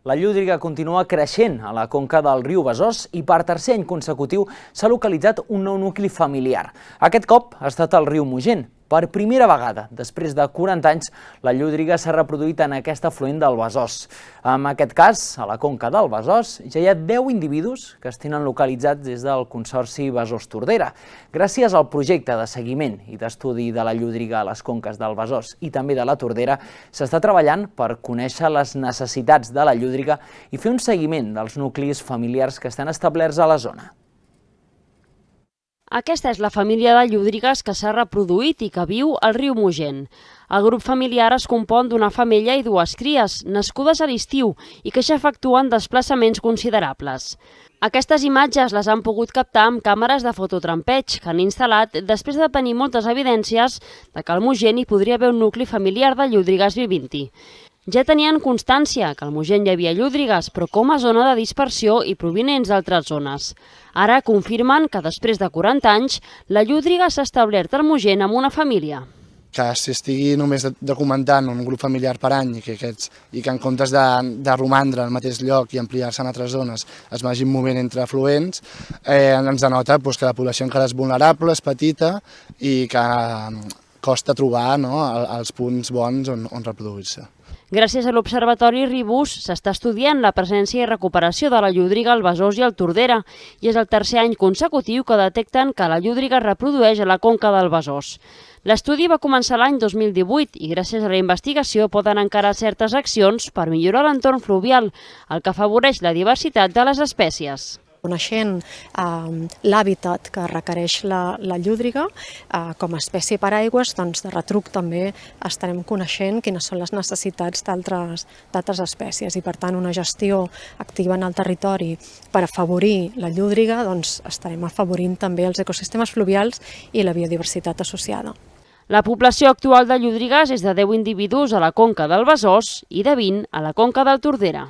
La llúdriga continua creixent a la conca del riu Besòs i per tercer any consecutiu s'ha localitzat un nou nucli familiar. Aquest cop ha estat el riu Mogent. Per primera vegada, després de 40 anys, la llúdriga s'ha reproduït en aquest afluent del Besòs. En aquest cas, a la conca del Besòs, ja hi ha 10 individus que es tenen localitzats des del Consorci Besòs-Tordera. Gràcies al projecte de seguiment i d'estudi de la llúdriga a les conques del Besòs i també de la Tordera, s'està treballant per conèixer les necessitats de la llúdriga i fer un seguiment dels nuclis familiars que estan establerts a la zona. Aquesta és la família de llúdrigues que s'ha reproduït i que viu al riu Mogent. El grup familiar es compon d'una femella i dues cries, nascudes a l'estiu i que ja efectuen desplaçaments considerables. Aquestes imatges les han pogut captar amb càmeres de fototrampeig que han instal·lat després de tenir moltes evidències de que al Mogent hi podria haver un nucli familiar de llúdrigues vivint-hi. Ja tenien constància que al Mogent hi havia llúdrigues, però com a zona de dispersió i provinents d'altres zones. Ara confirmen que després de 40 anys, la llúdriga s'ha establert al Mogent amb una família. Que s'estigui només documentant un grup familiar per any i que en comptes de romandre al mateix lloc i ampliar-se en altres zones es vagin movent entre afluents, ens denota que la població encara és vulnerable, és petita i que costa trobar els punts bons on reproduir-se. Gràcies a l'Observatori Ribus s'està estudiant la presència i recuperació de la llúdriga al Besòs i al Tordera i és el tercer any consecutiu que detecten que la llúdriga es reprodueix a la conca del Besòs. L'estudi va començar l'any 2018 i gràcies a la investigació poden encarar certes accions per millorar l'entorn fluvial, el que afavoreix la diversitat de les espècies. Coneixent l'hàbitat que requereix la llúdriga com a espècie per aigües, doncs de retruc també estarem coneixent quines són les necessitats d'altres espècies i per tant una gestió activa en el territori per afavorir la llúdriga, doncs estarem afavorint també els ecosistemes fluvials i la biodiversitat associada. La població actual de llúdrigues és de 10 individus a la conca del Besòs i de 20 a la conca del Tordera.